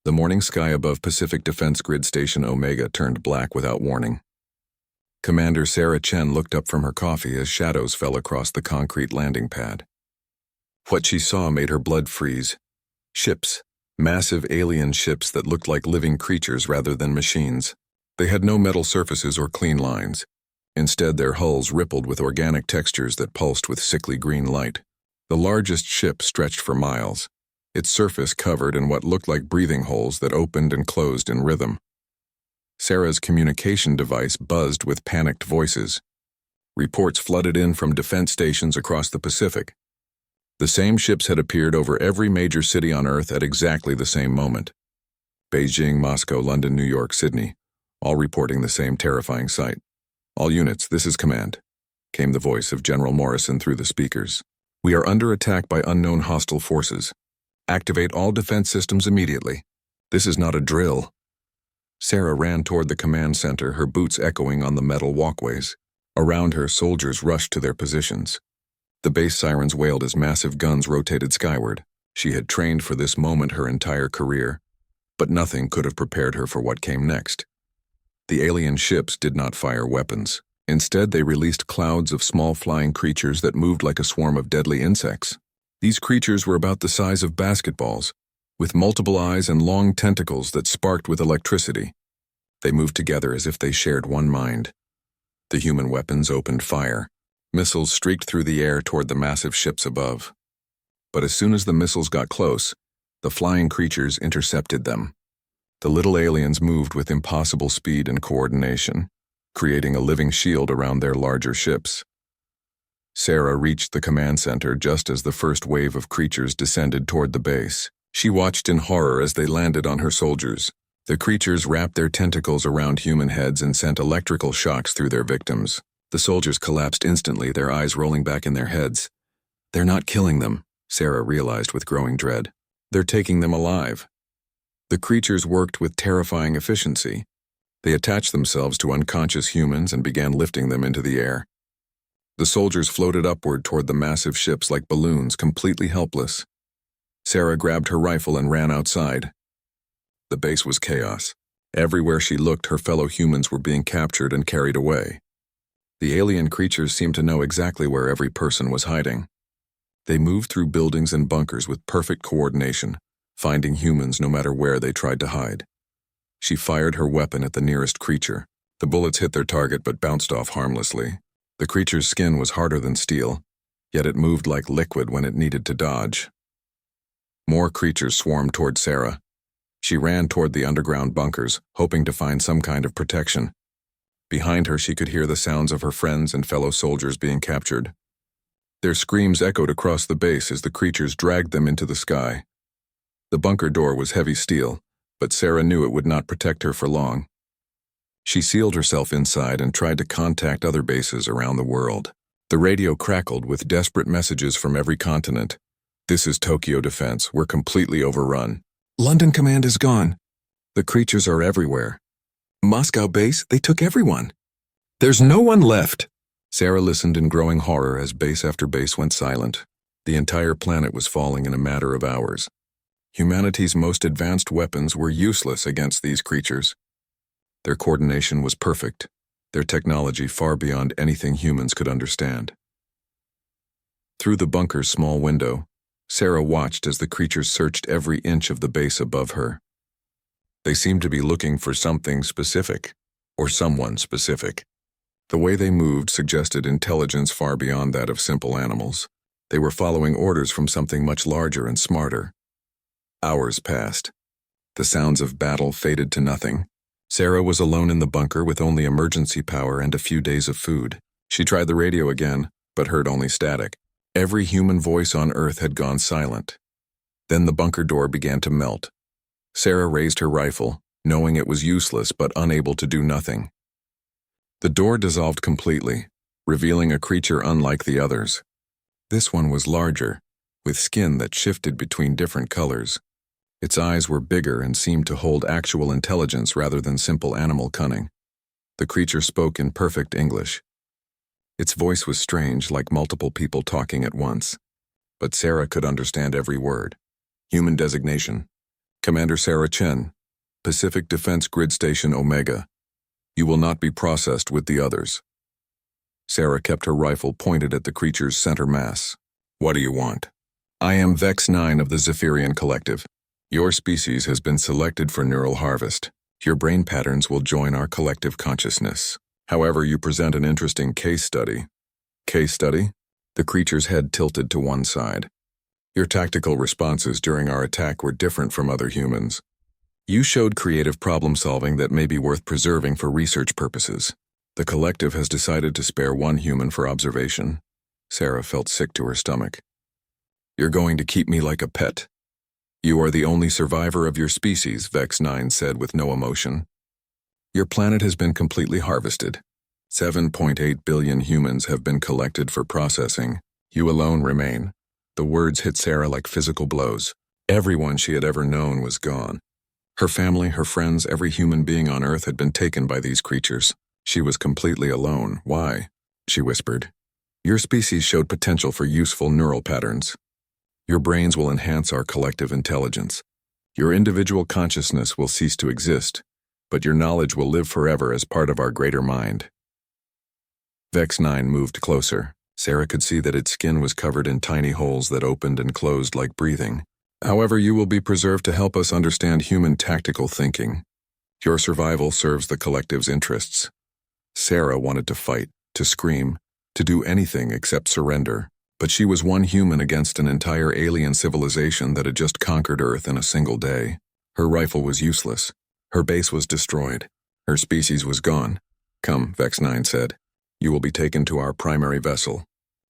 The morning sky above Pacific Defense Grid Station Omega turned black without warning. Commander Sarah Chen looked up from her coffee as shadows fell across the concrete landing pad. What she saw made her blood freeze. Ships. Massive alien ships that looked like living creatures rather than machines. They had no metal surfaces or clean lines. Instead, their hulls rippled with organic textures that pulsed with sickly green light. The largest ship stretched for miles, its surface covered in what looked like breathing holes that opened and closed in rhythm. Sarah's communication device buzzed with panicked voices. Reports flooded in from defense stations across the Pacific. The same ships had appeared over every major city on Earth at exactly the same moment. Beijing, Moscow, London, New York, Sydney, all reporting the same terrifying sight. "All units, this is command," came the voice of General Morrison through the speakers. "We are under attack by unknown hostile forces. Activate all defense systems immediately. This is not a drill." Sarah ran toward the command center, her boots echoing on the metal walkways. Around her, soldiers rushed to their positions. The base sirens wailed as massive guns rotated skyward. She had trained for this moment her entire career, but nothing could have prepared her for what came next. The alien ships did not fire weapons. Instead, they released clouds of small flying creatures that moved like a swarm of deadly insects. These creatures were about the size of basketballs, with multiple eyes and long tentacles that sparked with electricity. They moved together as if they shared one mind. The human weapons opened fire. Missiles streaked through the air toward the massive ships above. But as soon as the missiles got close, the flying creatures intercepted them. The little aliens moved with impossible speed and coordination, creating a living shield around their larger ships. Sarah reached the command center just as the first wave of creatures descended toward the base. She watched in horror as they landed on her soldiers. The creatures wrapped their tentacles around human heads and sent electrical shocks through their victims. The soldiers collapsed instantly, their eyes rolling back in their heads. "They're not killing them," Sarah realized with growing dread. "They're taking them alive." The creatures worked with terrifying efficiency. They attached themselves to unconscious humans and began lifting them into the air. The soldiers floated upward toward the massive ships like balloons, completely helpless. Sarah grabbed her rifle and ran outside. The base was chaos. Everywhere she looked, her fellow humans were being captured and carried away. The alien creatures seemed to know exactly where every person was hiding. They moved through buildings and bunkers with perfect coordination, finding humans no matter where they tried to hide. She fired her weapon at the nearest creature. The bullets hit their target but bounced off harmlessly. The creature's skin was harder than steel, yet it moved like liquid when it needed to dodge. More creatures swarmed toward Sarah. She ran toward the underground bunkers, hoping to find some kind of protection. Behind her, she could hear the sounds of her friends and fellow soldiers being captured. Their screams echoed across the base as the creatures dragged them into the sky. The bunker door was heavy steel, but Sarah knew it would not protect her for long. She sealed herself inside and tried to contact other bases around the world. The radio crackled with desperate messages from every continent. "This is Tokyo Defense. We're completely overrun. London Command is gone. The creatures are everywhere. Moscow base, they took everyone. There's no one left." Sarah listened in growing horror as base after base went silent. The entire planet was falling in a matter of hours. Humanity's most advanced weapons were useless against these creatures. Their coordination was perfect, their technology far beyond anything humans could understand. Through the bunker's small window, Sarah watched as the creatures searched every inch of the base above her. They seemed to be looking for something specific, or someone specific. The way they moved suggested intelligence far beyond that of simple animals. They were following orders from something much larger and smarter. Hours passed. The sounds of battle faded to nothing. Sarah was alone in the bunker with only emergency power and a few days of food. She tried the radio again, but heard only static. Every human voice on Earth had gone silent. Then the bunker door began to melt. Sarah raised her rifle, knowing it was useless but unable to do nothing. The door dissolved completely, revealing a creature unlike the others. This one was larger, with skin that shifted between different colors. Its eyes were bigger and seemed to hold actual intelligence rather than simple animal cunning. The creature spoke in perfect English. Its voice was strange, like multiple people talking at once. But Sarah could understand every word. Human designation: Commander Sarah Chen, Pacific Defense Grid Station Omega. You will not be processed with the others. Sarah kept her rifle pointed at the creature's center mass. What do you want? I am Vex 9 of the Zephyrian Collective. Your species has been selected for neural harvest. Your brain patterns will join our collective consciousness. However, you present an interesting case study. Case study? The creature's head tilted to one side. Your tactical responses during our attack were different from other humans. You showed creative problem-solving that may be worth preserving for research purposes. The collective has decided to spare one human for observation. Sarah felt sick to her stomach. You're going to keep me like a pet. You are the only survivor of your species, Vex 9 said with no emotion. Your planet has been completely harvested. 7.8 billion humans have been collected for processing. You alone remain. The words hit Sarah like physical blows. Everyone she had ever known was gone. Her family, her friends, every human being on Earth had been taken by these creatures. She was completely alone. Why? She whispered. Your species showed potential for useful neural patterns. Your brains will enhance our collective intelligence. Your individual consciousness will cease to exist, but your knowledge will live forever as part of our greater mind. Vex 9 moved closer. Sarah could see that its skin was covered in tiny holes that opened and closed like breathing. However, you will be preserved to help us understand human tactical thinking. Your survival serves the collective's interests. Sarah wanted to fight, to scream, to do anything except surrender, but she was one human against an entire alien civilization that had just conquered Earth in a single day. Her rifle was useless. Her base was destroyed. Her species was gone. Come, Vex 9 said. You will be taken to our primary vessel.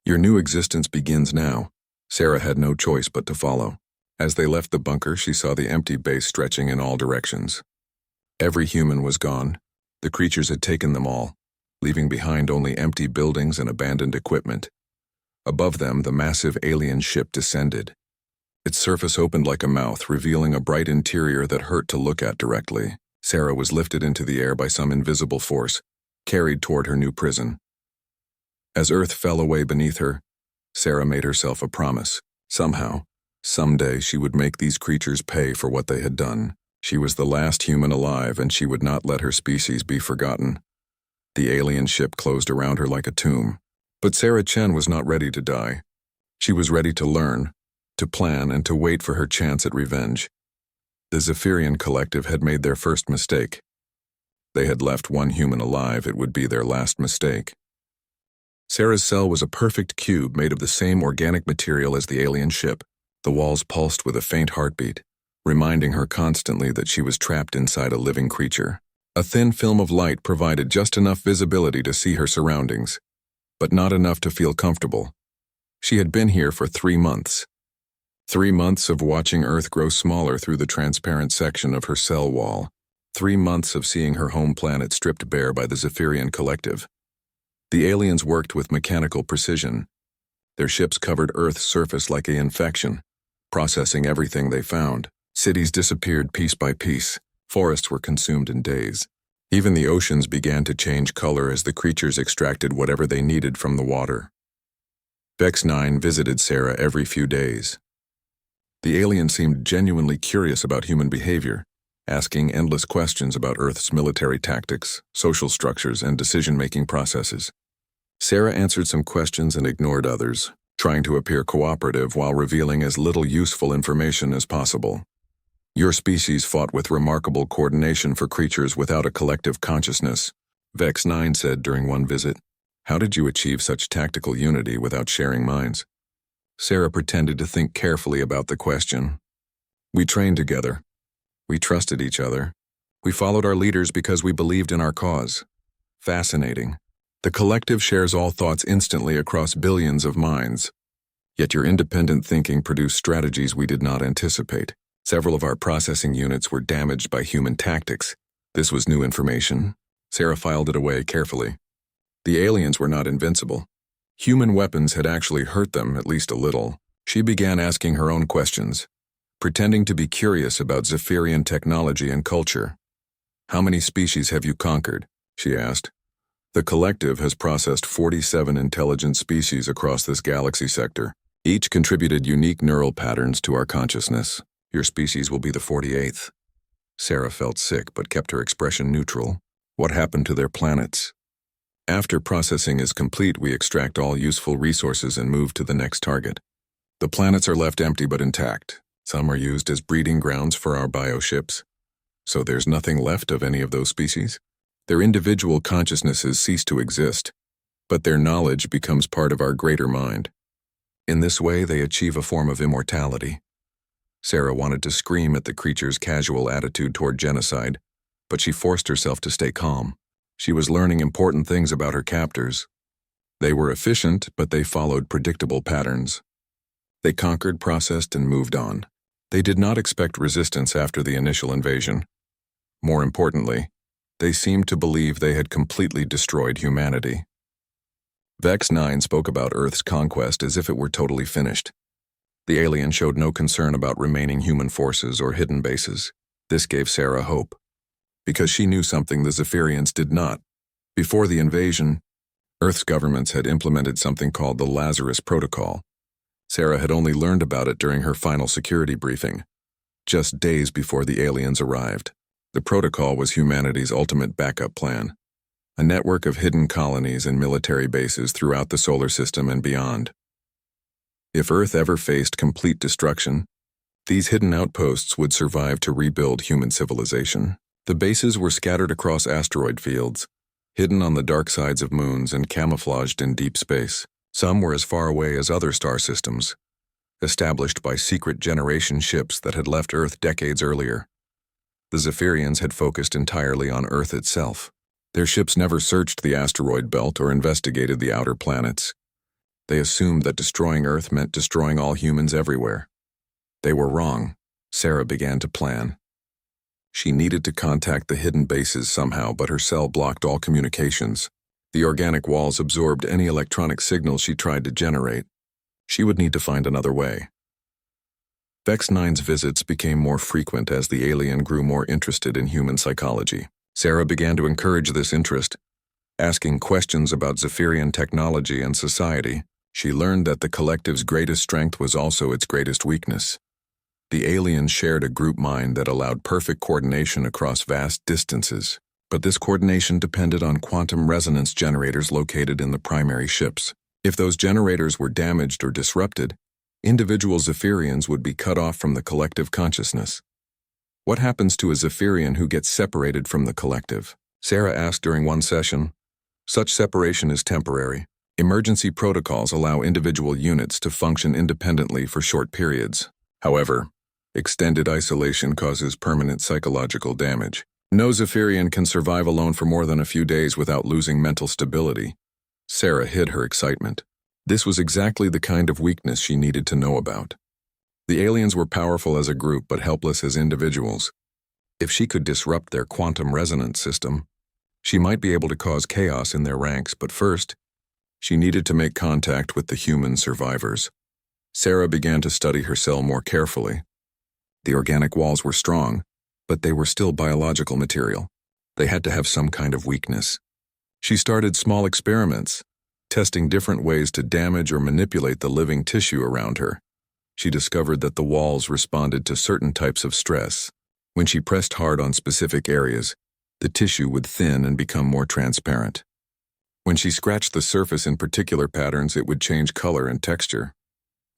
Your new existence begins now. Sarah had no choice but to follow. As they left the bunker, she saw the empty base stretching in all directions. Every human was gone. The creatures had taken them all, leaving behind only empty buildings and abandoned equipment. Above them, the massive alien ship descended. Its surface opened like a mouth, revealing a bright interior that hurt to look at directly. Sarah was lifted into the air by some invisible force, carried toward her new prison. As Earth fell away beneath her, Sarah made herself a promise. Somehow, someday she would make these creatures pay for what they had done. She was the last human alive, and she would not let her species be forgotten. The alien ship closed around her like a tomb. But Sarah Chen was not ready to die. She was ready to learn, to plan, and to wait for her chance at revenge. The Zephyrian Collective had made their first mistake. They had left one human alive. It would be their last mistake. Sarah's cell was a perfect cube made of the same organic material as the alien ship. The walls pulsed with a faint heartbeat, reminding her constantly that she was trapped inside a living creature. A thin film of light provided just enough visibility to see her surroundings, but not enough to feel comfortable. She had been here for 3 months. 3 months of watching Earth grow smaller through the transparent section of her cell wall. 3 months of seeing her home planet stripped bare by the Zephyrian Collective. The aliens worked with mechanical precision. Their ships covered Earth's surface like an infection, processing everything they found. Cities disappeared piece by piece. Forests were consumed in days. Even the oceans began to change color as the creatures extracted whatever they needed from the water. Vex 9 visited Sarah every few days. The alien seemed genuinely curious about human behavior, asking endless questions about Earth's military tactics, social structures, and decision-making processes. Sarah answered some questions and ignored others, trying to appear cooperative while revealing as little useful information as possible. Your species fought with remarkable coordination for creatures without a collective consciousness, Vex 9 said during one visit. How did you achieve such tactical unity without sharing minds? Sarah pretended to think carefully about the question. We trained together. We trusted each other. We followed our leaders because we believed in our cause. Fascinating. The collective shares all thoughts instantly across billions of minds. Yet your independent thinking produced strategies we did not anticipate. Several of our processing units were damaged by human tactics. This was new information. Sarah filed it away carefully. The aliens were not invincible. Human weapons had actually hurt them, at least a little. She began asking her own questions, pretending to be curious about Zephyrian technology and culture. How many species have you conquered? She asked. The collective has processed 47 intelligent species across this galaxy sector. Each contributed unique neural patterns to our consciousness. Your species will be the 48th. Sarah felt sick but kept her expression neutral. What happened to their planets? After processing is complete, we extract all useful resources and move to the next target. The planets are left empty but intact. Some are used as breeding grounds for our bioships. So there's nothing left of any of those species? Their individual consciousnesses cease to exist, but their knowledge becomes part of our greater mind. In this way, they achieve a form of immortality. Sarah wanted to scream at the creature's casual attitude toward genocide, but she forced herself to stay calm. She was learning important things about her captors. They were efficient, but they followed predictable patterns. They conquered, processed, and moved on. They did not expect resistance after the initial invasion. More importantly, they seemed to believe they had completely destroyed humanity. Vex 9 spoke about Earth's conquest as if it were totally finished. The alien showed no concern about remaining human forces or hidden bases. This gave Sarah hope, because she knew something the Zephyrians did not. Before the invasion, Earth's governments had implemented something called the Lazarus Protocol. Sarah had only learned about it during her final security briefing, just days before the aliens arrived. The protocol was humanity's ultimate backup plan, a network of hidden colonies and military bases throughout the solar system and beyond. If Earth ever faced complete destruction, these hidden outposts would survive to rebuild human civilization. The bases were scattered across asteroid fields, hidden on the dark sides of moons and camouflaged in deep space. Some were as far away as other star systems, established by secret generation ships that had left Earth decades earlier. The Zephyrians had focused entirely on Earth itself. Their ships never searched the asteroid belt or investigated the outer planets. They assumed that destroying Earth meant destroying all humans everywhere. They were wrong. Sarah began to plan. She needed to contact the hidden bases somehow, but her cell blocked all communications. The organic walls absorbed any electronic signals she tried to generate. She would need to find another way. Vex 9's visits became more frequent as the alien grew more interested in human psychology. Sarah began to encourage this interest, asking questions about Zephyrian technology and society. She learned that the collective's greatest strength was also its greatest weakness. The aliens shared a group mind that allowed perfect coordination across vast distances, but this coordination depended on quantum resonance generators located in the primary ships. If those generators were damaged or disrupted, individual Zephyrians would be cut off from the collective consciousness. What happens to a Zephyrian who gets separated from the collective? Sarah asked during one session. Such separation is temporary. Emergency protocols allow individual units to function independently for short periods. However, extended isolation causes permanent psychological damage. No Zephyrian can survive alone for more than a few days without losing mental stability. Sarah hid her excitement. This was exactly the kind of weakness she needed to know about. The aliens were powerful as a group but helpless as individuals. If she could disrupt their quantum resonance system, she might be able to cause chaos in their ranks, but first, she needed to make contact with the human survivors. Sarah began to study her cell more carefully. The organic walls were strong, but they were still biological material. They had to have some kind of weakness. She started small experiments, testing different ways to damage or manipulate the living tissue around her. She discovered that the walls responded to certain types of stress. When she pressed hard on specific areas, the tissue would thin and become more transparent. When she scratched the surface in particular patterns, it would change color and texture.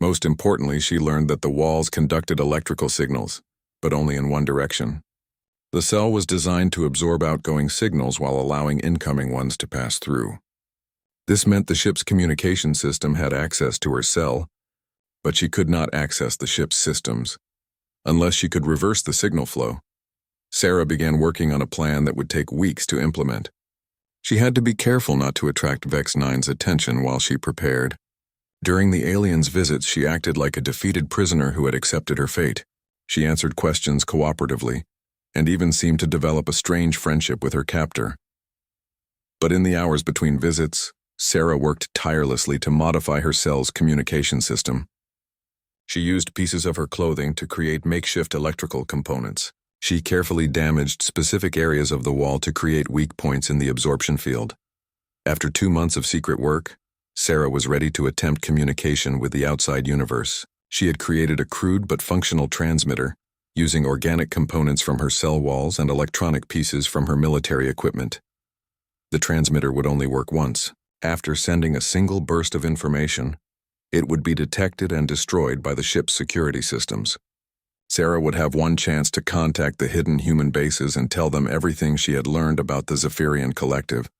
Most importantly, she learned that the walls conducted electrical signals, but only in one direction. The cell was designed to absorb outgoing signals while allowing incoming ones to pass through. This meant the ship's communication system had access to her cell, but she could not access the ship's systems, unless she could reverse the signal flow. Sarah began working on a plan that would take weeks to implement. She had to be careful not to attract Vex 9's attention while she prepared. During the aliens' visits, she acted like a defeated prisoner who had accepted her fate. She answered questions cooperatively, and even seemed to develop a strange friendship with her captor. But in the hours between visits, Sarah worked tirelessly to modify her cell's communication system. She used pieces of her clothing to create makeshift electrical components. She carefully damaged specific areas of the wall to create weak points in the absorption field. After 2 months of secret work, Sarah was ready to attempt communication with the outside universe. She had created a crude but functional transmitter, using organic components from her cell walls and electronic pieces from her military equipment. The transmitter would only work once. After sending a single burst of information, it would be detected and destroyed by the ship's security systems. Sarah would have one chance to contact the hidden human bases and tell them everything she had learned about the Zephyrian Collective.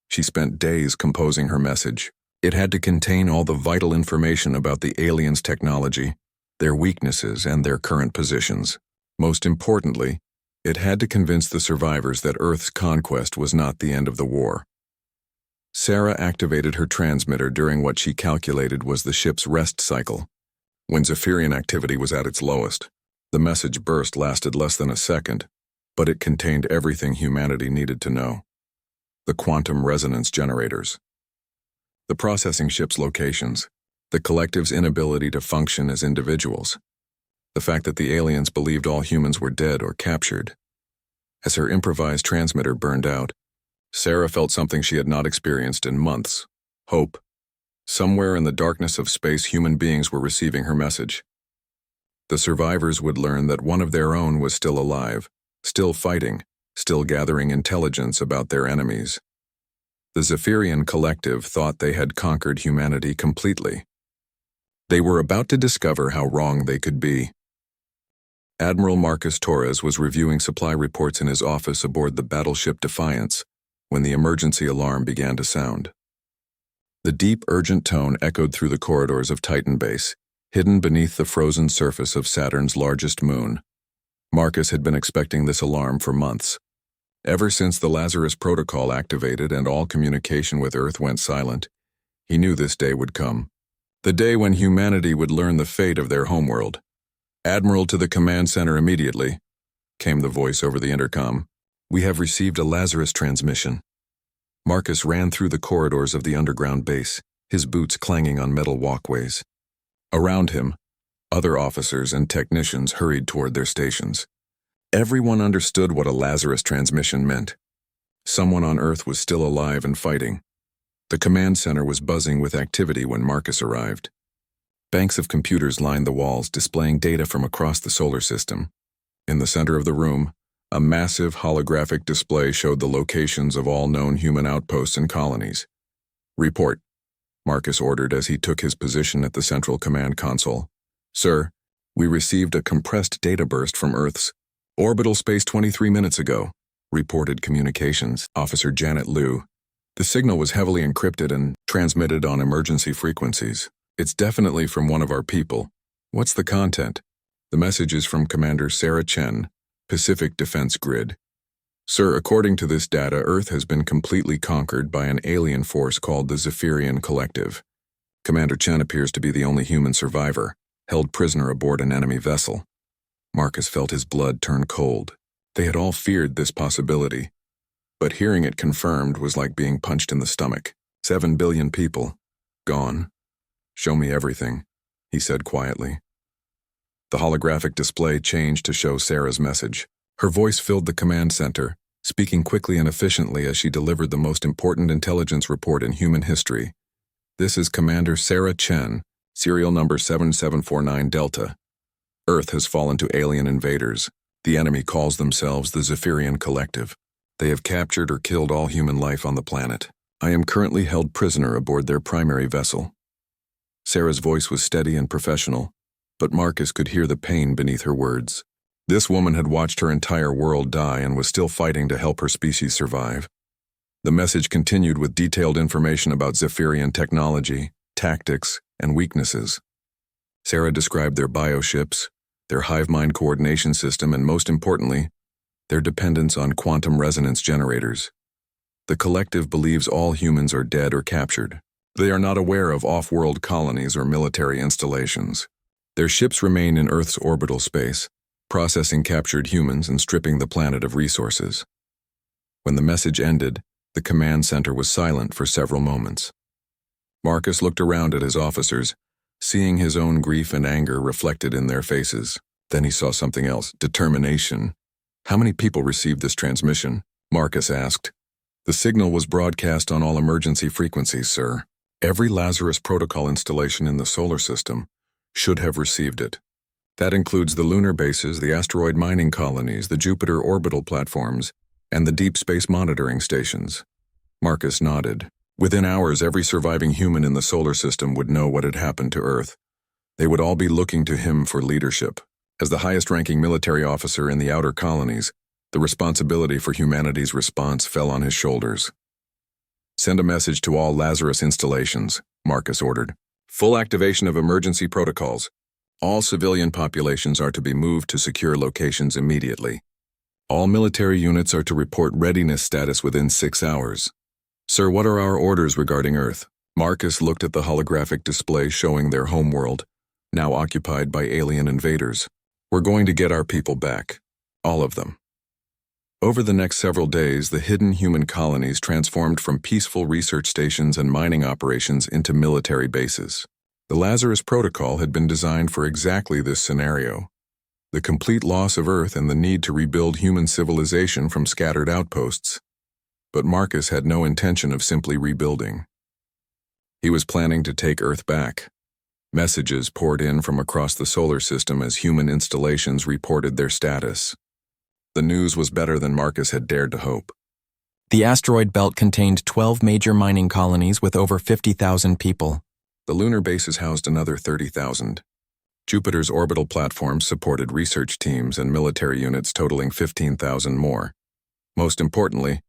She spent days composing her message. It had to contain all the vital information about the aliens' technology, their weaknesses, and their current positions. Most importantly, it had to convince the survivors that Earth's conquest was not the end of the war. Sarah activated her transmitter during what she calculated was the ship's rest cycle. When Zephyrian activity was at its lowest, the message burst lasted less than a second, but it contained everything humanity needed to know. The quantum resonance generators. The processing ship's locations. The collective's inability to function as individuals. The fact that the aliens believed all humans were dead or captured. As her improvised transmitter burned out, Sarah felt something she had not experienced in months. Hope. Somewhere in the darkness of space, human beings were receiving her message. The survivors would learn that one of their own was still alive, still fighting, still gathering intelligence about their enemies. The Zephyrian Collective thought they had conquered humanity completely. They were about to discover how wrong they could be. Admiral Marcus Torres was reviewing supply reports in his office aboard the battleship Defiance when the emergency alarm began to sound. The deep, urgent tone echoed through the corridors of Titan Base, hidden beneath the frozen surface of Saturn's largest moon. Marcus had been expecting this alarm for months. Ever since the Lazarus Protocol activated and all communication with Earth went silent, he knew this day would come. The day when humanity would learn the fate of their homeworld. "Admiral, to the command center immediately," came the voice over the intercom. "We have received a Lazarus transmission." Marcus ran through the corridors of the underground base, his boots clanging on metal walkways. Around him, other officers and technicians hurried toward their stations. Everyone understood what a Lazarus transmission meant. Someone on Earth was still alive and fighting. The command center was buzzing with activity when Marcus arrived. Banks of computers lined the walls, displaying data from across the solar system. In the center of the room, a massive holographic display showed the locations of all known human outposts and colonies. "Report," Marcus ordered as he took his position at the central command console. "Sir, we received a compressed data burst from Earth's orbital space 23 minutes ago," reported Communications Officer Janet Liu. "The signal was heavily encrypted and transmitted on emergency frequencies. It's definitely from one of our people. What's the content?" The message is from Commander Sarah Chen, Pacific Defense Grid. "Sir, according to this data, Earth has been completely conquered by an alien force called the Zephyrian Collective. Commander Chen appears to be the only human survivor, held prisoner aboard an enemy vessel." Marcus felt his blood turn cold. They had all feared this possibility, but hearing it confirmed was like being punched in the stomach. 7 billion people. Gone. "Show me everything," he said quietly. The holographic display changed to show Sarah's message. Her voice filled the command center, speaking quickly and efficiently as she delivered the most important intelligence report in human history. "This is Commander Sarah Chen, serial number 7749 Delta. Earth has fallen to alien invaders. The enemy calls themselves the Zephyrian Collective. They have captured or killed all human life on the planet. I am currently held prisoner aboard their primary vessel." Sarah's voice was steady and professional, but Marcus could hear the pain beneath her words. This woman had watched her entire world die and was still fighting to help her species survive. The message continued with detailed information about Zephyrian technology, tactics, and weaknesses. Sarah described their bioships, their hive mind coordination system, and most importantly, their dependence on quantum resonance generators. The collective believes all humans are dead or captured. They are not aware of off-world colonies or military installations. Their ships remain in Earth's orbital space, processing captured humans and stripping the planet of resources. When the message ended, the command center was silent for several moments. Marcus looked around at his officers, seeing his own grief and anger reflected in their faces. Then he saw something else: determination. "How many people received this transmission?" Marcus asked. "The signal was broadcast on all emergency frequencies, sir. Every Lazarus Protocol installation in the solar system should have received it. That includes the lunar bases, the asteroid mining colonies, the Jupiter orbital platforms, and the deep space monitoring stations. Marcus nodded. Within hours, every surviving human in the solar system would know what had happened to Earth. They would all be looking to him for leadership. As the highest-ranking military officer in the outer colonies, the responsibility for humanity's response fell on his shoulders. "Send a message to all Lazarus installations," Marcus ordered. "Full activation of emergency protocols. All civilian populations are to be moved to secure locations immediately. All military units are to report readiness status within 6 hours. Sir, what are our orders regarding Earth?" Marcus looked at the holographic display showing their homeworld, now occupied by alien invaders. "We're going to get our people back. All of them." Over the next several days, the hidden human colonies transformed from peaceful research stations and mining operations into military bases. The Lazarus Protocol had been designed for exactly this scenario: the complete loss of Earth and the need to rebuild human civilization from scattered outposts. But Marcus had no intention of simply rebuilding. He was planning to take Earth back. Messages poured in from across the solar system as human installations reported their status. The news was better than Marcus had dared to hope. The asteroid belt contained 12 major mining colonies with over 50,000 people. The lunar bases housed another 30,000. Jupiter's orbital platforms supported research teams and military units totaling 15,000 more. Most importantly,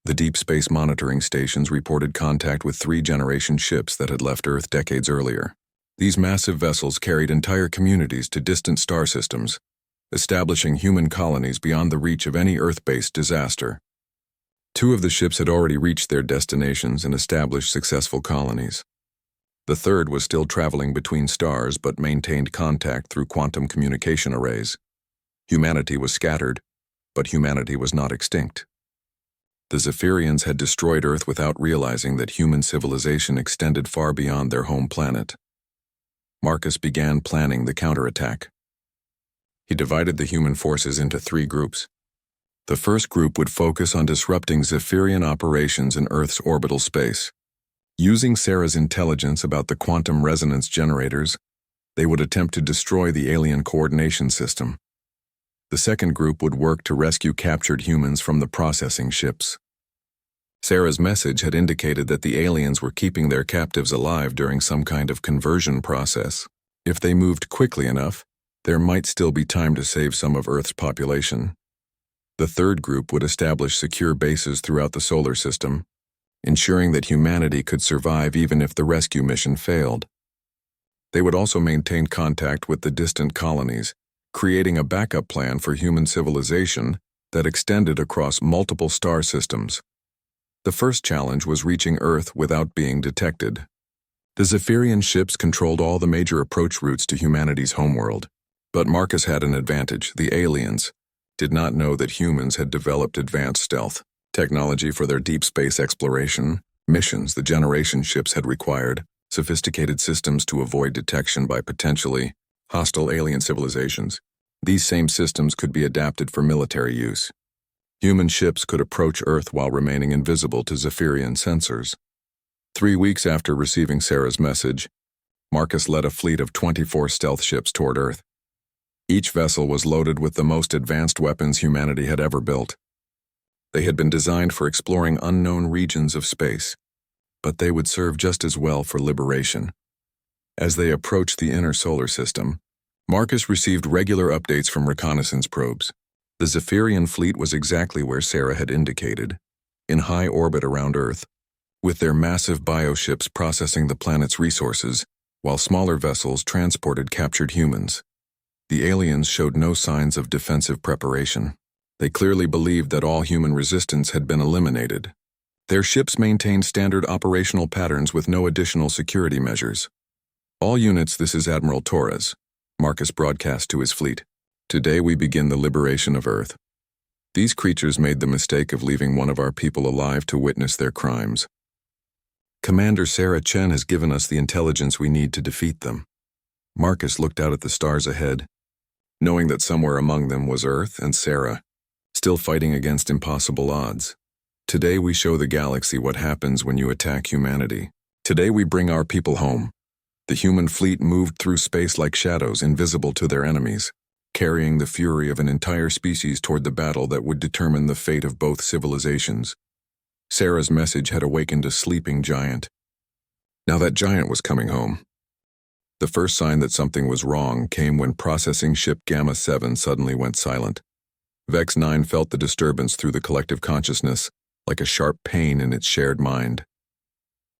the deep space monitoring stations reported contact with 3-generation ships that had left Earth decades earlier. These massive vessels carried entire communities to distant star systems, establishing human colonies beyond the reach of any Earth-based disaster. 2 of the ships had already reached their destinations and established successful colonies. The 3rd was still traveling between stars but maintained contact through quantum communication arrays. Humanity was scattered, but humanity was not extinct. The Zephyrians had destroyed Earth without realizing that human civilization extended far beyond their home planet. Marcus began planning the counterattack. He divided the human forces into 3 groups. The first group would focus on disrupting Zephyrian operations in Earth's orbital space. Using Sarah's intelligence about the quantum resonance generators, they would attempt to destroy the alien coordination system. The second group would work to rescue captured humans from the processing ships. Sarah's message had indicated that the aliens were keeping their captives alive during some kind of conversion process. If they moved quickly enough, there might still be time to save some of Earth's population. The third group would establish secure bases throughout the solar system, ensuring that humanity could survive even if the rescue mission failed. They would also maintain contact with the distant colonies, creating a backup plan for human civilization that extended across multiple star systems. The first challenge was reaching Earth without being detected. The Zephyrian ships controlled all the major approach routes to humanity's homeworld. But Marcus had an advantage. The aliens did not know that humans had developed advanced stealth technology for their deep space exploration missions. The generation ships had required sophisticated systems to avoid detection by potentially hostile alien civilizations. These same systems could be adapted for military use. Human ships could approach Earth while remaining invisible to Zephyrian sensors. 3 weeks after receiving Sarah's message, Marcus led a fleet of 24 stealth ships toward Earth. Each vessel was loaded with the most advanced weapons humanity had ever built. They had been designed for exploring unknown regions of space, but they would serve just as well for liberation. As they approached the inner solar system, Marcus received regular updates from reconnaissance probes. The Zephyrian fleet was exactly where Sarah had indicated, in high orbit around Earth, with their massive bioships processing the planet's resources, while smaller vessels transported captured humans. The aliens showed no signs of defensive preparation. They clearly believed that all human resistance had been eliminated. Their ships maintained standard operational patterns with no additional security measures. "All units, this is Admiral Torres," Marcus broadcast to his fleet. "Today we begin the liberation of Earth. These creatures made the mistake of leaving one of our people alive to witness their crimes. Commander Sarah Chen has given us the intelligence we need to defeat them." Marcus looked out at the stars ahead, knowing that somewhere among them was Earth and Sarah, still fighting against impossible odds. "Today we show the galaxy what happens when you attack humanity. Today we bring our people home. The human fleet moved through space like shadows, invisible to their enemies, carrying the fury of an entire species toward the battle that would determine the fate of both civilizations. Sarah's message had awakened a sleeping giant. Now that giant was coming home. The first sign that something was wrong came when processing ship Gamma 7 suddenly went silent. Vex 9 felt the disturbance through the collective consciousness, like a sharp pain in its shared mind.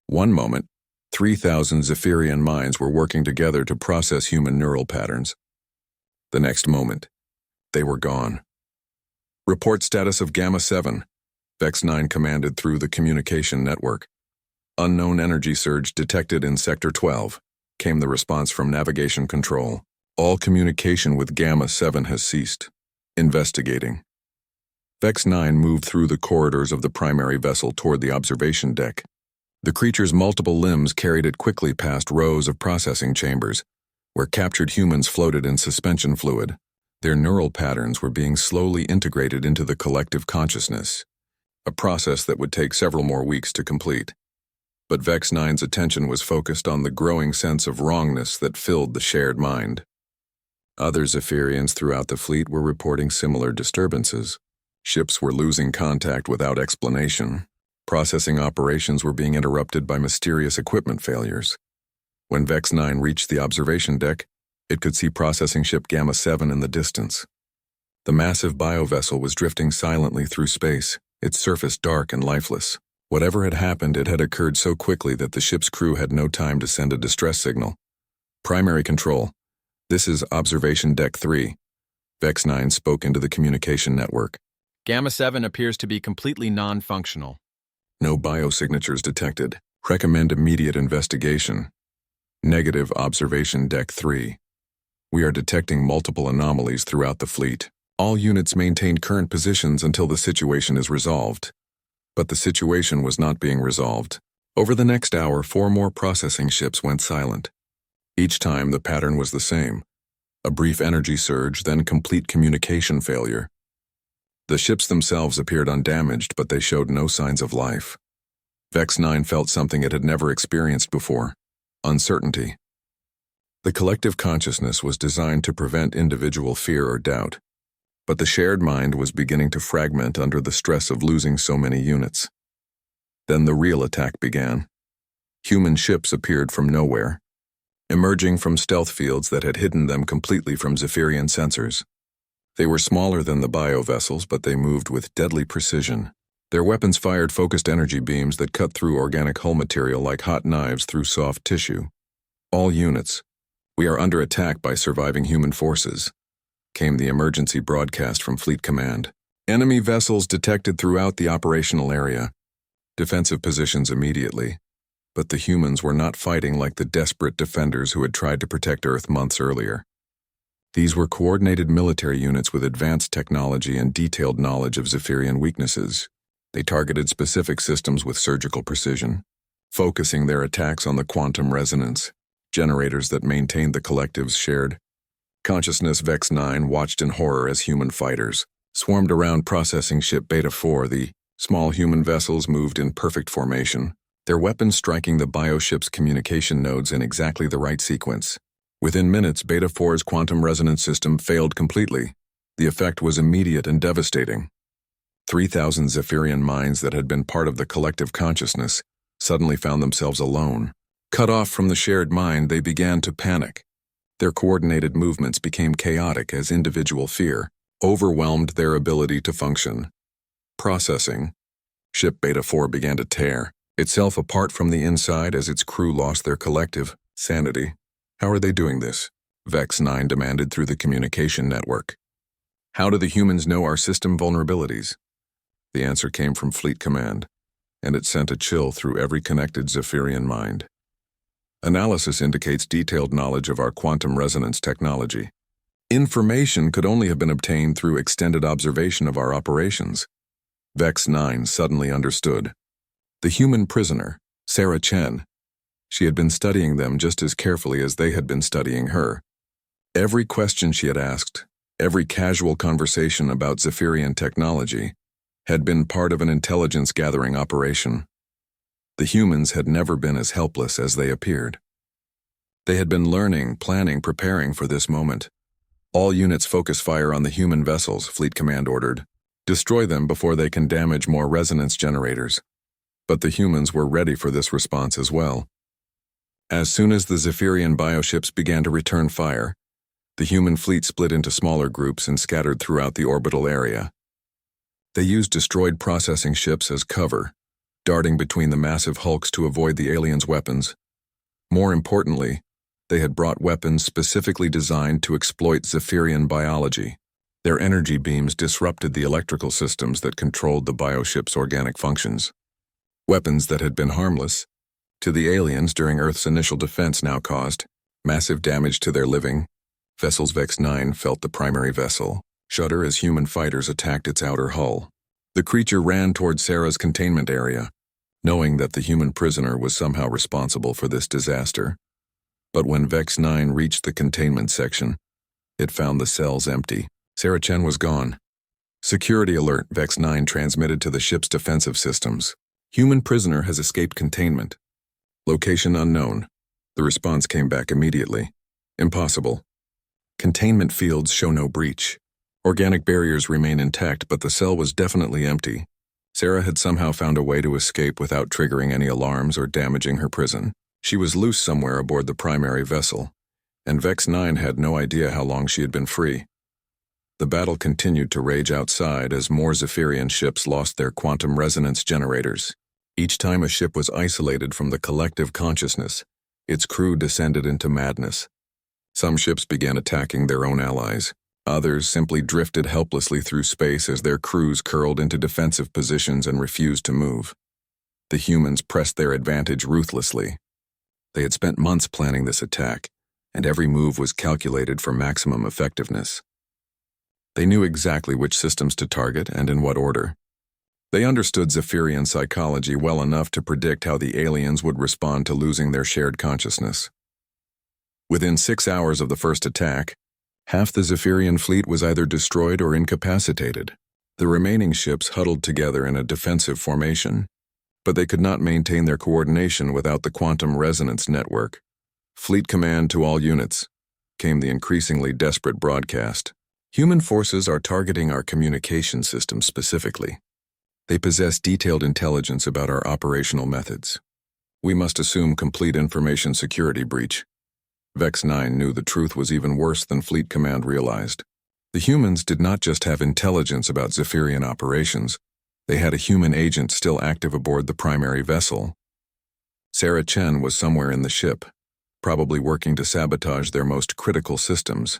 One moment, 3,000 Zephyrian minds were working together to process human neural patterns. The next moment, they were gone. Report status of Gamma 7, Vex 9 commanded through the communication network. Unknown energy surge detected in Sector 12, came the response from Navigation Control. All communication with Gamma 7 has ceased. Investigating. Vex 9 moved through the corridors of the primary vessel toward the observation deck. The creature's multiple limbs carried it quickly past rows of processing chambers, where captured humans floated in suspension fluid. Their neural patterns were being slowly integrated into the collective consciousness, a process that would take several more weeks to complete. But Vex 9's attention was focused on the growing sense of wrongness that filled the shared mind. Other Zephyrians throughout the fleet were reporting similar disturbances. Ships were losing contact without explanation. Processing operations were being interrupted by mysterious equipment failures. When Vex 9 reached the observation deck, it could see processing ship Gamma 7 in the distance. The massive biovessel was drifting silently through space, its surface dark and lifeless. Whatever had happened, it had occurred so quickly that the ship's crew had no time to send a distress signal. Primary control. This is Observation Deck 3. Vex 9 spoke into the communication network. Gamma 7 appears to be completely non-functional. No biosignatures detected. Recommend immediate investigation. Negative Observation Deck 3. We are detecting multiple anomalies throughout the fleet. All units maintain current positions until the situation is resolved. But the situation was not being resolved. Over the next hour, 4 more processing ships went silent. Each time, the pattern was the same. A brief energy surge, then complete communication failure. The ships themselves appeared undamaged, but they showed no signs of life. Vex 9 felt something it had never experienced before: uncertainty. The collective consciousness was designed to prevent individual fear or doubt, but the shared mind was beginning to fragment under the stress of losing so many units. Then the real attack began. Human ships appeared from nowhere, emerging from stealth fields that had hidden them completely from Zephyrian sensors. They were smaller than the biovessels, but they moved with deadly precision. Their weapons fired focused energy beams that cut through organic hull material like hot knives through soft tissue. All units, we are under attack by surviving human forces, came the emergency broadcast from Fleet Command. Enemy vessels detected throughout the operational area. Defensive positions immediately. But the humans were not fighting like the desperate defenders who had tried to protect Earth months earlier. These were coordinated military units with advanced technology and detailed knowledge of Zephyrian weaknesses. They targeted specific systems with surgical precision, focusing their attacks on the quantum resonance generators that maintained the collective's shared consciousness. Vex 9 watched in horror as human fighters swarmed around processing ship Beta 4. The small human vessels moved in perfect formation, their weapons striking the bioship's communication nodes in exactly the right sequence. Within minutes, Beta 4's quantum resonance system failed completely. The effect was immediate and devastating. 3,000 Zephyrian minds that had been part of the collective consciousness suddenly found themselves alone. Cut off from the shared mind, they began to panic. Their coordinated movements became chaotic as individual fear overwhelmed their ability to function. Processing. Ship Beta 4 began to tear itself apart from the inside as its crew lost their collective sanity. How are they doing this? Vex 9 demanded through the communication network. How do the humans know our system vulnerabilities? The answer came from Fleet Command, and it sent a chill through every connected Zephyrian mind. Analysis indicates detailed knowledge of our quantum resonance technology. Information could only have been obtained through extended observation of our operations. Vex 9 suddenly understood. The human prisoner, Sarah Chen. She had been studying them just as carefully as they had been studying her. Every question she had asked, every casual conversation about Zephyrian technology, had been part of an intelligence-gathering operation. The humans had never been as helpless as they appeared. They had been learning, planning, preparing for this moment. All units focus fire on the human vessels, Fleet Command ordered. Destroy them before they can damage more resonance generators. But the humans were ready for this response as well. As soon as the Zephyrian bioships began to return fire, the human fleet split into smaller groups and scattered throughout the orbital area. They used destroyed processing ships as cover, darting between the massive hulks to avoid the aliens' weapons. More importantly, they had brought weapons specifically designed to exploit Zephyrian biology. Their energy beams disrupted the electrical systems that controlled the bioship's organic functions. Weapons that had been harmless to the aliens during Earth's initial defense now caused massive damage to their living vessels. Vex 9 felt the primary vessel shudder as human fighters attacked its outer hull. The creature ran toward Sarah's containment area, knowing that the human prisoner was somehow responsible for this disaster. But when Vex 9 reached the containment section, it found the cells empty. Sarah Chen was gone. Security alert, Vex 9 transmitted to the ship's defensive systems. Human prisoner has escaped containment. Location unknown. The response came back immediately. Impossible. Containment fields show no breach. Organic barriers remain intact, but the cell was definitely empty. Sarah had somehow found a way to escape without triggering any alarms or damaging her prison. She was loose somewhere aboard the primary vessel, and Vex 9 had no idea how long she had been free. The battle continued to rage outside as more Zephyrian ships lost their quantum resonance generators. Each time a ship was isolated from the collective consciousness, its crew descended into madness. Some ships began attacking their own allies. Others simply drifted helplessly through space as their crews curled into defensive positions and refused to move. The humans pressed their advantage ruthlessly. They had spent months planning this attack, and every move was calculated for maximum effectiveness. They knew exactly which systems to target and in what order. They understood Zephyrian psychology well enough to predict how the aliens would respond to losing their shared consciousness. Within 6 hours of the first attack, half the Zephyrian fleet was either destroyed or incapacitated. The remaining ships huddled together in a defensive formation, but they could not maintain their coordination without the quantum resonance network. Fleet Command to all units, came the increasingly desperate broadcast. Human forces are targeting our communication system specifically. They possess detailed intelligence about our operational methods. We must assume complete information security breach. Vex 9 knew the truth was even worse than Fleet Command realized. The humans did not just have intelligence about Zephyrian operations, they had a human agent still active aboard the primary vessel. Sarah Chen was somewhere in the ship, probably working to sabotage their most critical systems.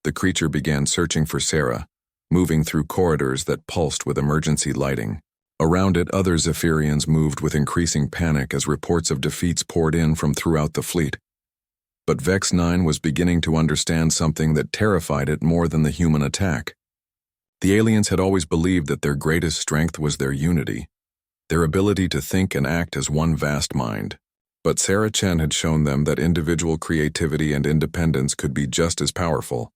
The creature began searching for Sarah, moving through corridors that pulsed with emergency lighting. Around it, other Zephyrians moved with increasing panic as reports of defeats poured in from throughout the fleet. But Vex 9 was beginning to understand something that terrified it more than the human attack. The aliens had always believed that their greatest strength was their unity, their ability to think and act as one vast mind. But Sarah Chen had shown them that individual creativity and independence could be just as powerful.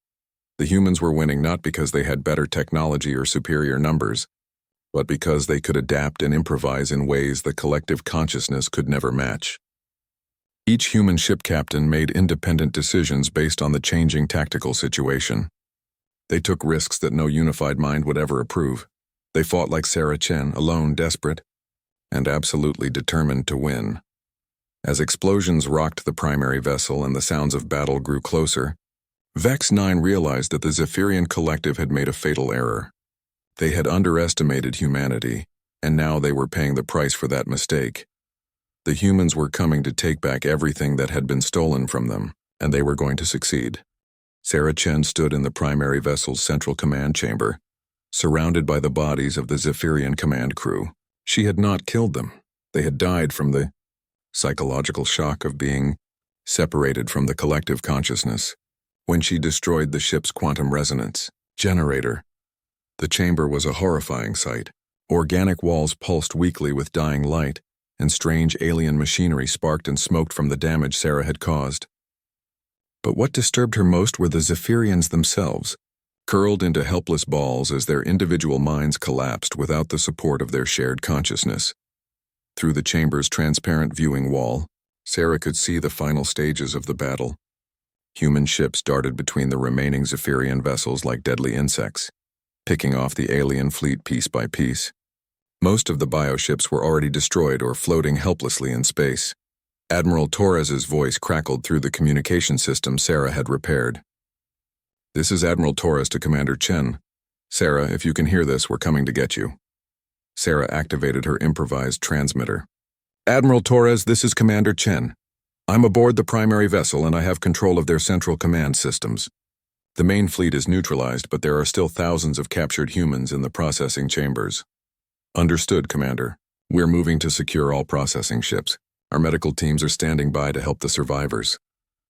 The humans were winning not because they had better technology or superior numbers, but because they could adapt and improvise in ways the collective consciousness could never match. Each human ship captain made independent decisions based on the changing tactical situation. They took risks that no unified mind would ever approve. They fought like Sarah Chen, alone, desperate, and absolutely determined to win. As explosions rocked the primary vessel and the sounds of battle grew closer, Vex 9 realized that the Zephyrian collective had made a fatal error. They had underestimated humanity, and now they were paying the price for that mistake. The humans were coming to take back everything that had been stolen from them, and they were going to succeed. Sarah Chen stood in the primary vessel's central command chamber, surrounded by the bodies of the Zephyrian command crew. She had not killed them. They had died from the psychological shock of being separated from the collective consciousness. When she destroyed the ship's quantum resonance generator, the chamber was a horrifying sight. Organic walls pulsed weakly with dying light, and strange alien machinery sparked and smoked from the damage Sarah had caused. But what disturbed her most were the Zephyrians themselves, curled into helpless balls as their individual minds collapsed without the support of their shared consciousness. Through the chamber's transparent viewing wall, Sarah could see the final stages of the battle. Human ships darted between the remaining Zephyrian vessels like deadly insects, picking off the alien fleet piece by piece. Most of the bioships were already destroyed or floating helplessly in space. Admiral Torres's voice crackled through the communication system Sarah had repaired. "This is Admiral Torres to Commander Chen. Sarah, if you can hear this, we're coming to get you." Sarah activated her improvised transmitter. "Admiral Torres, this is Commander Chen. I'm aboard the primary vessel and I have control of their central command systems. The main fleet is neutralized, but there are still thousands of captured humans in the processing chambers." "Understood, Commander. We're moving to secure all processing ships. Our medical teams are standing by to help the survivors."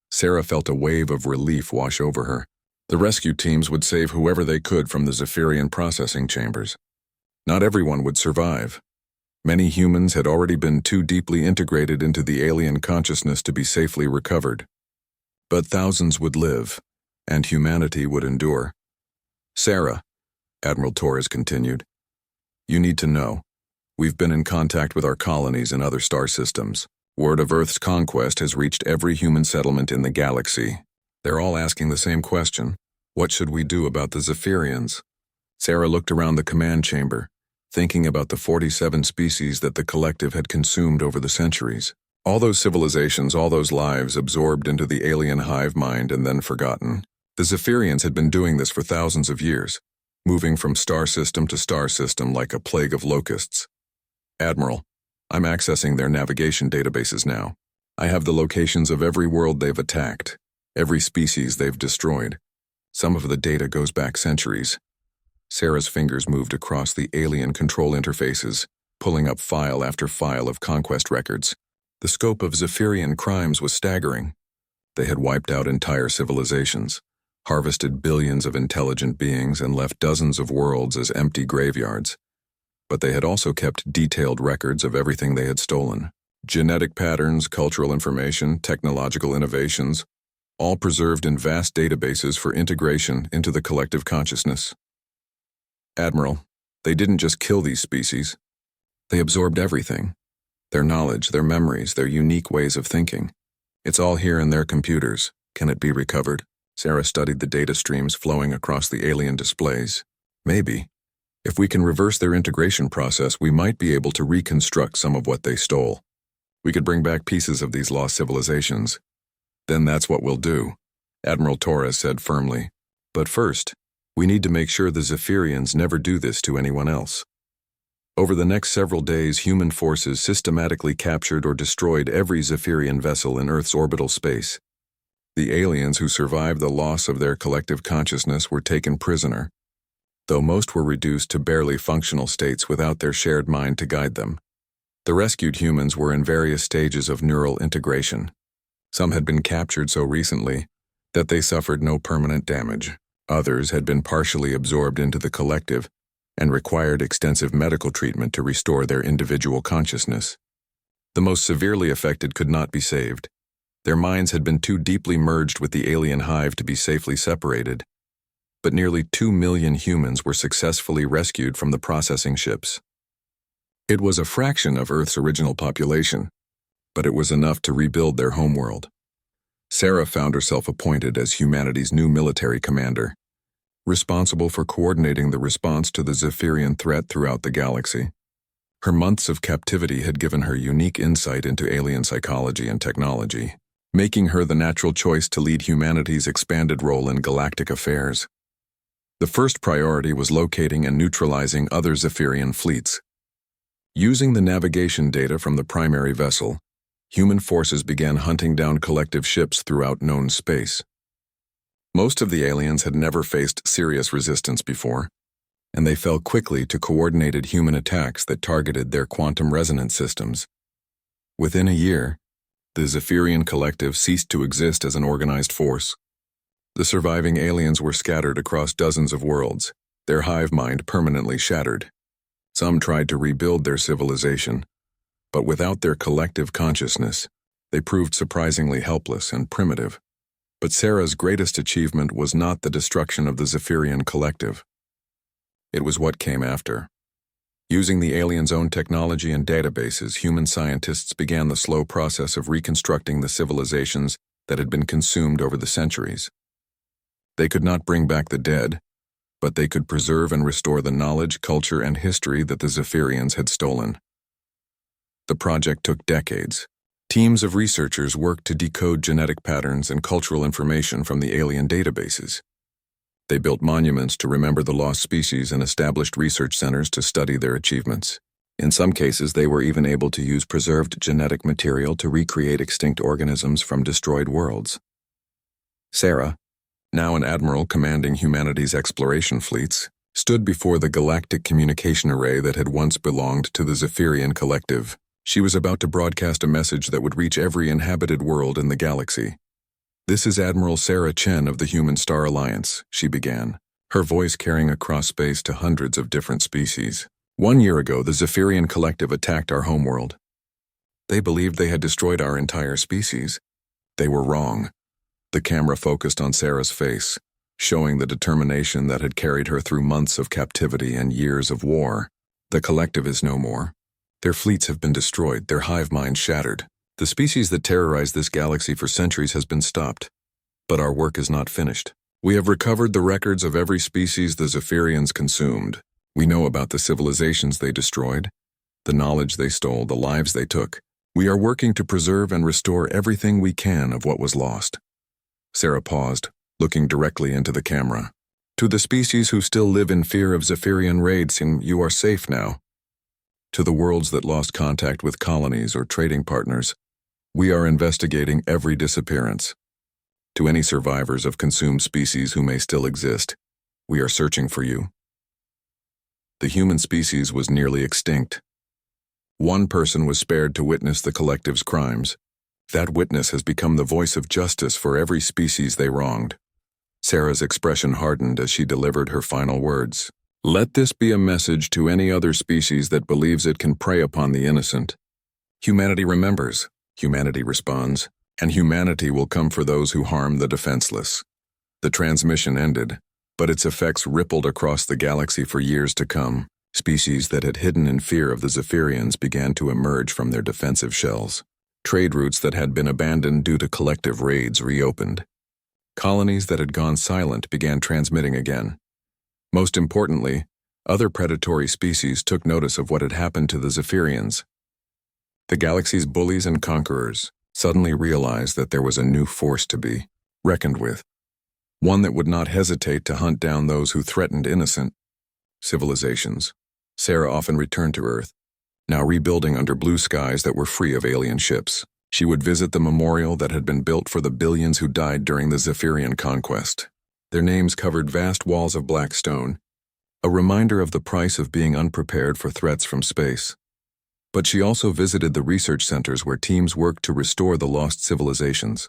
Sarah felt a wave of relief wash over her. The rescue teams would save whoever they could from the Zephyrian processing chambers. Not everyone would survive. Many humans had already been too deeply integrated into the alien consciousness to be safely recovered. But thousands would live, and humanity would endure. "Sarah," Admiral Torres continued, "you need to know. We've been in contact with our colonies and other star systems. Word of Earth's conquest has reached every human settlement in the galaxy. They're all asking the same question. What should we do about the Zephyrians?" Sarah looked around the command chamber, thinking about the 47 species that the collective had consumed over the centuries. All those civilizations, all those lives absorbed into the alien hive mind and then forgotten. The Zephyrians had been doing this for thousands of years, moving from star system to star system like a plague of locusts. "Admiral, I'm accessing their navigation databases now. I have the locations of every world they've attacked, every species they've destroyed. Some of the data goes back centuries." Sarah's fingers moved across the alien control interfaces, pulling up file after file of conquest records. The scope of Zephyrian crimes was staggering. They had wiped out entire civilizations, harvested billions of intelligent beings, and left dozens of worlds as empty graveyards. But they had also kept detailed records of everything they had stolen. Genetic patterns, cultural information, technological innovations, all preserved in vast databases for integration into the collective consciousness. "Admiral, they didn't just kill these species. They absorbed everything. Their knowledge, their memories, their unique ways of thinking. It's all here in their computers. Can it be recovered?" Sarah studied the data streams flowing across the alien displays. "Maybe. If we can reverse their integration process, we might be able to reconstruct some of what they stole. We could bring back pieces of these lost civilizations. Then that's what we'll do," Admiral Torres said firmly. "But first, we need to make sure the Zephyrians never do this to anyone else." Over the next several days, human forces systematically captured or destroyed every Zephyrian vessel in Earth's orbital space. The aliens who survived the loss of their collective consciousness were taken prisoner, though most were reduced to barely functional states without their shared mind to guide them. The rescued humans were in various stages of neural integration. Some had been captured so recently that they suffered no permanent damage. Others had been partially absorbed into the collective and required extensive medical treatment to restore their individual consciousness. The most severely affected could not be saved. Their minds had been too deeply merged with the alien hive to be safely separated. But nearly 2 million humans were successfully rescued from the processing ships. It was a fraction of Earth's original population, but it was enough to rebuild their homeworld. Sarah found herself appointed as humanity's new military commander, responsible for coordinating the response to the Zephyrian threat throughout the galaxy. Her months of captivity had given her unique insight into alien psychology and technology, making her the natural choice to lead humanity's expanded role in galactic affairs. The first priority was locating and neutralizing other Zephyrian fleets. Using the navigation data from the primary vessel, human forces began hunting down collective ships throughout known space. Most of the aliens had never faced serious resistance before, and they fell quickly to coordinated human attacks that targeted their quantum resonance systems. Within a year, the Zephyrian collective ceased to exist as an organized force. The surviving aliens were scattered across dozens of worlds, their hive mind permanently shattered. Some tried to rebuild their civilization, but without their collective consciousness, they proved surprisingly helpless and primitive. But Sarah's greatest achievement was not the destruction of the Zephyrian collective. It was what came after. Using the aliens' own technology and databases, human scientists began the slow process of reconstructing the civilizations that had been consumed over the centuries. They could not bring back the dead, but they could preserve and restore the knowledge, culture, and history that the Zephyrians had stolen. The project took decades. Teams of researchers worked to decode genetic patterns and cultural information from the alien databases. They built monuments to remember the lost species and established research centers to study their achievements. In some cases, they were even able to use preserved genetic material to recreate extinct organisms from destroyed worlds. Sarah, now an admiral commanding humanity's exploration fleets, stood before the galactic communication array that had once belonged to the Zephyrian collective. She was about to broadcast a message that would reach every inhabited world in the galaxy. "This is Admiral Sarah Chen of the Human Star Alliance," she began, her voice carrying across space to hundreds of different species. "1 year ago, the Zephyrian collective attacked our homeworld. They believed they had destroyed our entire species. They were wrong." The camera focused on Sarah's face, showing the determination that had carried her through months of captivity and years of war. "The collective is no more. Their fleets have been destroyed, their hive minds shattered. The species that terrorized this galaxy for centuries has been stopped. But our work is not finished. We have recovered the records of every species the Zephyrians consumed. We know about the civilizations they destroyed, the knowledge they stole, the lives they took. We are working to preserve and restore everything we can of what was lost." Sarah paused, looking directly into the camera. "To the species who still live in fear of Zephyrian raids, you are safe now. To the worlds that lost contact with colonies or trading partners, we are investigating every disappearance. To any survivors of consumed species who may still exist, we are searching for you." The human species was nearly extinct. One person was spared to witness the collective's crimes. That witness has become the voice of justice for every species they wronged. Sarah's expression hardened as she delivered her final words. "Let this be a message to any other species that believes it can prey upon the innocent. Humanity remembers, humanity responds, and humanity will come for those who harm the defenseless." The transmission ended, but its effects rippled across the galaxy for years to come. Species that had hidden in fear of the Zephyrians began to emerge from their defensive shells. Trade routes that had been abandoned due to collective raids reopened. Colonies that had gone silent began transmitting again. Most importantly, other predatory species took notice of what had happened to the Zephyrians. The galaxy's bullies and conquerors suddenly realized that there was a new force to be reckoned with, one that would not hesitate to hunt down those who threatened innocent civilizations. Sarah often returned to Earth, now rebuilding under blue skies that were free of alien ships. She would visit the memorial that had been built for the billions who died during the Zephyrian conquest. Their names covered vast walls of black stone, a reminder of the price of being unprepared for threats from space. But she also visited the research centers where teams worked to restore the lost civilizations.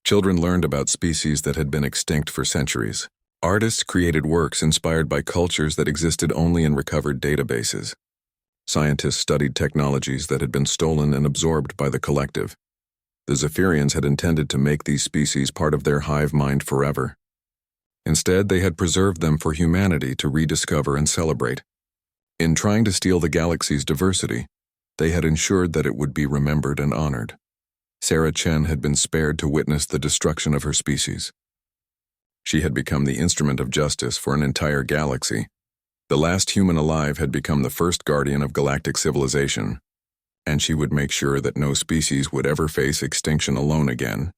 Children learned about species that had been extinct for centuries. Artists created works inspired by cultures that existed only in recovered databases. Scientists studied technologies that had been stolen and absorbed by the collective. The Zephyrians had intended to make these species part of their hive mind forever. Instead, they had preserved them for humanity to rediscover and celebrate. In trying to steal the galaxy's diversity, they had ensured that it would be remembered and honored. Sarah Chen had been spared to witness the destruction of her species. She had become the instrument of justice for an entire galaxy. The last human alive had become the first guardian of galactic civilization, and she would make sure that no species would ever face extinction alone again.